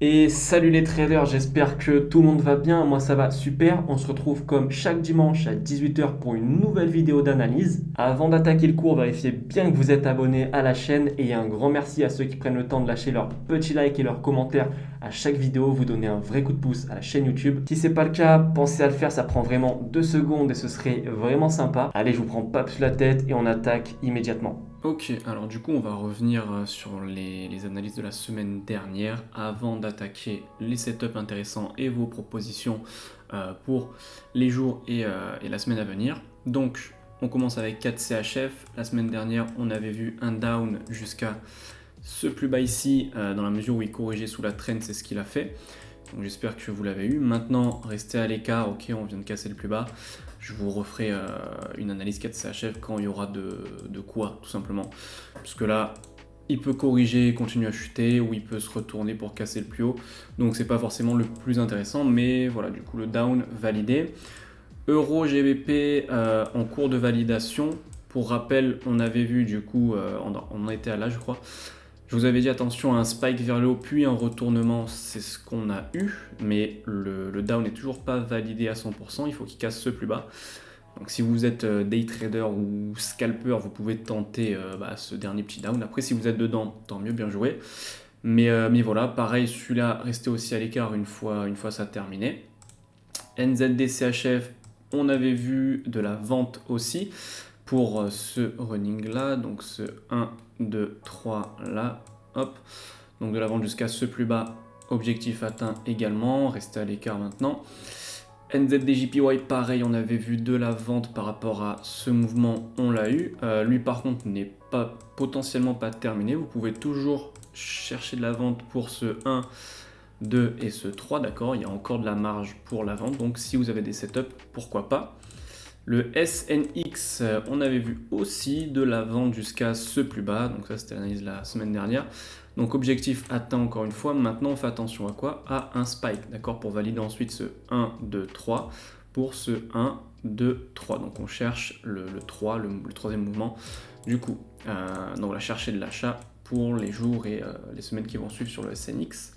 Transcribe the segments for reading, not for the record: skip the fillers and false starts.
Et salut les traders, j'espère que tout le monde va bien, moi ça va super. On se retrouve comme chaque dimanche à 18 h pour une nouvelle vidéo d'analyse. Avant d'attaquer le cours, vérifiez bien que vous êtes abonné à la chaîne et un grand merci à ceux qui prennent le temps de lâcher leur petit like et leur commentaire à chaque vidéo, vous donnez un vrai coup de pouce à la chaîne YouTube. Si c'est pas le cas, pensez à le faire, ça prend vraiment 2 secondes et ce serait vraiment sympa. Allez, je vous prends pas plus la tête et on attaque immédiatement. Ok, alors du coup on va revenir sur les analyses de la semaine dernière avant d'attaquer les setups intéressants et vos propositions pour les jours et la semaine à venir. Donc on commence avec 4 CHF. La semaine dernière on avait vu un down jusqu'à ce plus bas ici dans la mesure où il corrigeait sous la trend, c'est ce qu'il a fait. Donc j'espère que vous l'avez eu. Maintenant, restez à l'écart, ok, on vient de casser le plus bas. Je vous referai une analyse 4 CHF quand il y aura de quoi, tout simplement. Parce que là, il peut corriger, continuer à chuter, ou il peut se retourner pour casser le plus haut. Donc c'est pas forcément le plus intéressant, mais voilà, du coup le down validé. Euro GBP en cours de validation. Pour rappel, on avait vu du coup, on était à là je crois. Je vous avais dit attention à un spike vers le haut puis un retournement, c'est ce qu'on a eu, mais le down n'est toujours pas validé à 100%, il faut qu'il casse ce plus bas. Donc si vous êtes day trader ou scalper, vous pouvez tenter ce dernier petit down. Après si vous êtes dedans, tant mieux, bien joué. Mais voilà, pareil, celui-là, restez aussi à l'écart une fois ça terminé. NZD-CHF, on avait vu de la vente aussi pour ce running là, donc ce 1, 2, 3 là, hop, donc de la vente jusqu'à ce plus bas, objectif atteint également, restez à l'écart maintenant. NZDJPY, pareil, on avait vu de la vente par rapport à ce mouvement, on l'a eu. Lui par contre n'est pas potentiellement pas terminé, vous pouvez toujours chercher de la vente pour ce 1, 2 et ce 3, d'accord, il y a encore de la marge pour la vente, donc si vous avez des setups, pourquoi pas. Le SNX, on avait vu aussi de la vente jusqu'à ce plus bas, donc ça c'était l'analyse la semaine dernière. Donc objectif atteint encore une fois, maintenant on fait attention à quoi? À un spike, d'accord, pour valider ensuite ce 1, 2, 3, pour ce 1, 2, 3. Donc on cherche le 3, le troisième mouvement. Du coup, donc on va chercher de l'achat pour les jours et les semaines qui vont suivre sur le SNX.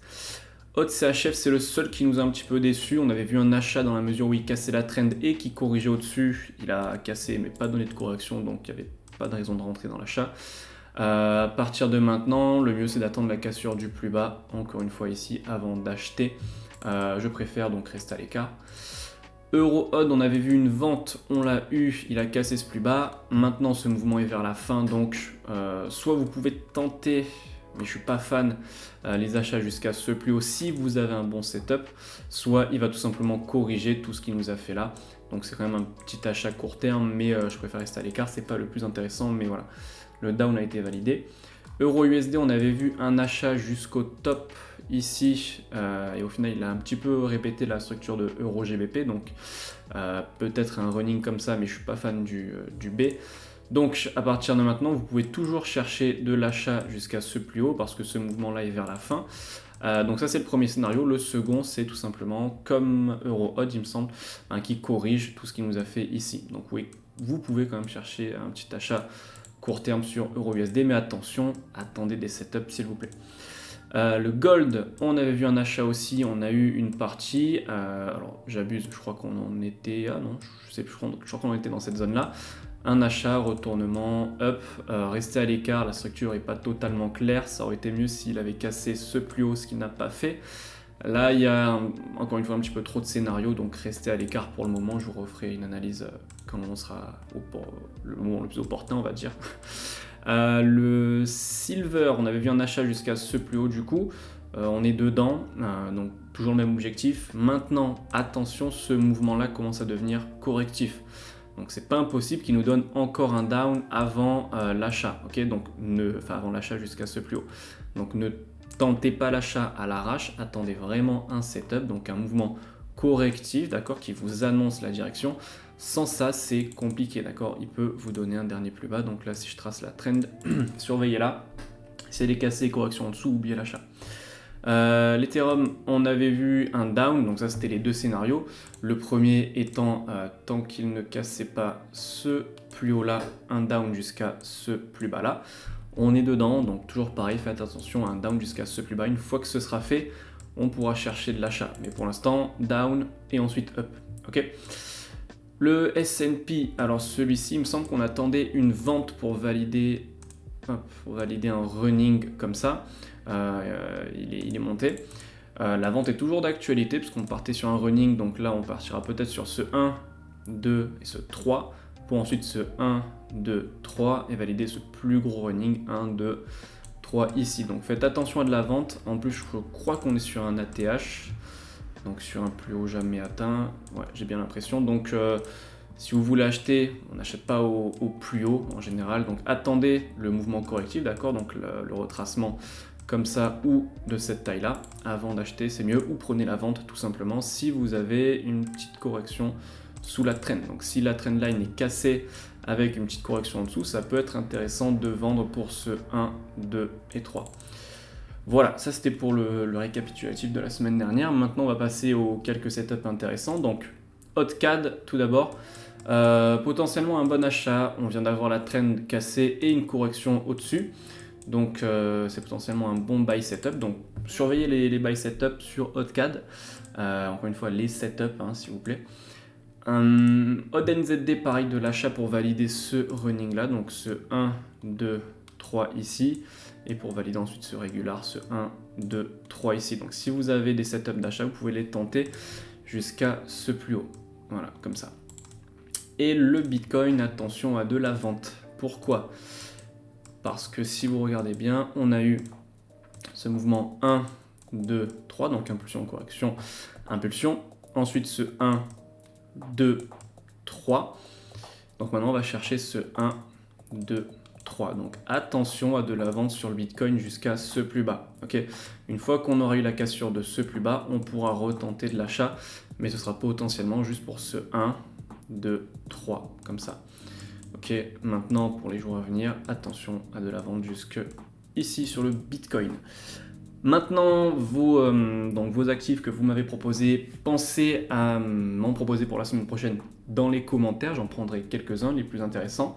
Hot CHF, c'est le seul qui nous a un petit peu déçu. On avait vu un achat dans la mesure où il cassait la trend et qui corrigeait au-dessus. Il a cassé mais pas donné de correction, donc il n'y avait pas de raison de rentrer dans l'achat. À partir de maintenant, le mieux c'est d'attendre la cassure du plus bas, encore une fois ici, avant d'acheter. Je préfère donc rester à l'écart. Euro Odd, on avait vu une vente, on l'a eu, il a cassé ce plus bas. Maintenant ce mouvement est vers la fin, donc soit vous pouvez tenter, mais je suis pas fan, les achats jusqu'à ce plus haut si vous avez un bon setup, soit il va tout simplement corriger tout ce qu'il nous a fait là. Donc c'est quand même un petit achat court terme, mais je préfère rester à l'écart, c'est pas le plus intéressant, mais voilà, le down a été validé. Euro USD, on avait vu un achat jusqu'au top ici, et au final il a un petit peu répété la structure de Euro GBP, donc peut-être un running comme ça, mais je suis pas fan du B. Donc à partir de maintenant, vous pouvez toujours chercher de l'achat jusqu'à ce plus haut parce que ce mouvement-là est vers la fin. Donc ça c'est le premier scénario. Le second c'est tout simplement comme Euro Odd il me semble, qui corrige tout ce qu'il nous a fait ici. Donc oui, vous pouvez quand même chercher un petit achat court terme sur Euro USD, mais attention, attendez des setups s'il vous plaît. Le gold, on avait vu un achat aussi, on a eu une partie, alors j'abuse, je crois qu'on en était, ah non, je sais plus, je crois qu'on était dans cette zone là. Un achat, retournement, up, rester à l'écart, la structure n'est pas totalement claire, ça aurait été mieux s'il avait cassé ce plus haut, ce qu'il n'a pas fait. Là, il y a encore une fois un petit peu trop de scénarios, donc restez à l'écart pour le moment, je vous referai une analyse quand on sera le moment le plus opportun, on va dire. Le silver, on avait vu un achat jusqu'à ce plus haut du coup, on est dedans, donc toujours le même objectif. Maintenant, attention, ce mouvement-là commence à devenir correctif. Donc c'est pas impossible qu'il nous donne encore un down avant l'achat, ok? Donc avant l'achat jusqu'à ce plus haut. Donc ne tentez pas l'achat à l'arrache, attendez vraiment un setup, donc un mouvement correctif, d'accord, qui vous annonce la direction. Sans ça, c'est compliqué, d'accord? Il peut vous donner un dernier plus bas. Donc là, si je trace la trend, surveillez-la. Si elle est cassée, correction en dessous, oubliez l'achat. L'Ethereum, on avait vu un down, donc ça c'était les deux scénarios. Le premier étant, tant qu'il ne cassait pas ce plus haut là, un down jusqu'à ce plus bas là. On est dedans, donc toujours pareil, faites attention à un down jusqu'à ce plus bas. Une fois que ce sera fait, on pourra chercher de l'achat. Mais pour l'instant, down et ensuite up. Ok. Le S&P, alors celui-ci, il me semble qu'on attendait une vente pour valider un running comme ça. Il est monté. La vente est toujours d'actualité parce qu'on partait sur un running, donc là on partira peut-être sur ce 1, 2 et ce 3 pour ensuite ce 1, 2, 3 et valider ce plus gros running 1, 2, 3 ici. Donc faites attention à de la vente. En plus, je crois qu'on est sur un ATH, donc sur un plus haut jamais atteint. Ouais, j'ai bien l'impression. Donc si vous voulez acheter, on n'achète pas au plus haut en général. Donc attendez le mouvement correctif, d'accord, donc le retracement comme ça ou de cette taille-là avant d'acheter, c'est mieux. Ou prenez la vente tout simplement si vous avez une petite correction sous la trend. Donc si la trend line est cassée avec une petite correction en dessous, ça peut être intéressant de vendre pour ce 1, 2 et 3. Voilà, ça c'était pour le récapitulatif de la semaine dernière. Maintenant on va passer aux quelques setups intéressants. Donc HotCAD tout d'abord, potentiellement un bon achat. On vient d'avoir la trend cassée et une correction au-dessus. Donc c'est potentiellement un bon buy setup. Donc surveillez les buy setups sur HotCAD. Encore une fois les setups s'il vous plaît. ODNZD pareil, de l'achat pour valider ce running là. Donc ce 1, 2, 3 ici. Et pour valider ensuite ce régular, ce 1, 2, 3 ici. Donc si vous avez des setups d'achat, vous pouvez les tenter jusqu'à ce plus haut. Voilà, comme ça. Et le Bitcoin, attention à de la vente. Pourquoi ? Parce que si vous regardez bien, on a eu ce mouvement 1, 2, 3, donc impulsion, correction, impulsion. Ensuite ce 1, 2, 3. Donc maintenant on va chercher ce 1, 2, 3. Donc attention à de la vente sur le Bitcoin jusqu'à ce plus bas. Okay, une fois qu'on aura eu la cassure de ce plus bas, on pourra retenter de l'achat, mais ce sera potentiellement juste pour ce 1, 2, 3, comme ça. Ok, maintenant pour les jours à venir, attention à de la vente jusque ici sur le Bitcoin. Maintenant, vos actifs que vous m'avez proposés, pensez à m'en proposer pour la semaine prochaine dans les commentaires. J'en prendrai quelques-uns, les plus intéressants.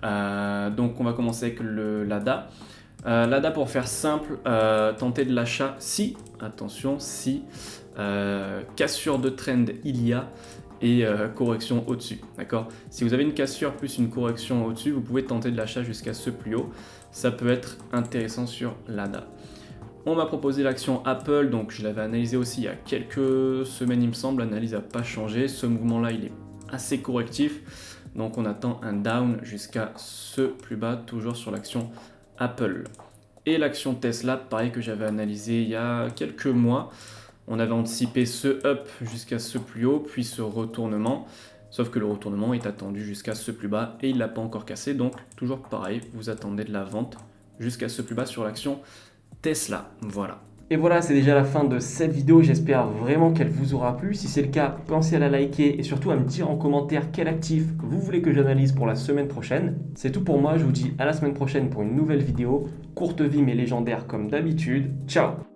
Donc on va commencer avec le LADA. LADA, pour faire simple, tentez de l'achat si, attention, si cassure de trend il y a et correction au-dessus, d'accord. Si vous avez une cassure plus une correction au-dessus, vous pouvez tenter de l'achat jusqu'à ce plus haut. Ça peut être intéressant sur LADA. On m'a proposé l'action Apple, donc je l'avais analysé aussi il y a quelques semaines il me semble, l'analyse n'a pas changé. Ce mouvement-là, il est assez correctif, donc on attend un down jusqu'à ce plus bas, toujours sur l'action Apple. Et l'action Tesla, pareil, que j'avais analysé il y a quelques mois. On avait anticipé ce up jusqu'à ce plus haut, puis ce retournement. Sauf que le retournement est attendu jusqu'à ce plus bas et il ne l'a pas encore cassé. Donc toujours pareil, vous attendez de la vente jusqu'à ce plus bas sur l'action Tesla. Voilà. Et voilà, c'est déjà la fin de cette vidéo. J'espère vraiment qu'elle vous aura plu. Si c'est le cas, pensez à la liker et surtout à me dire en commentaire quel actif vous voulez que j'analyse pour la semaine prochaine. C'est tout pour moi. Je vous dis à la semaine prochaine pour une nouvelle vidéo. Courte vie mais légendaire comme d'habitude. Ciao!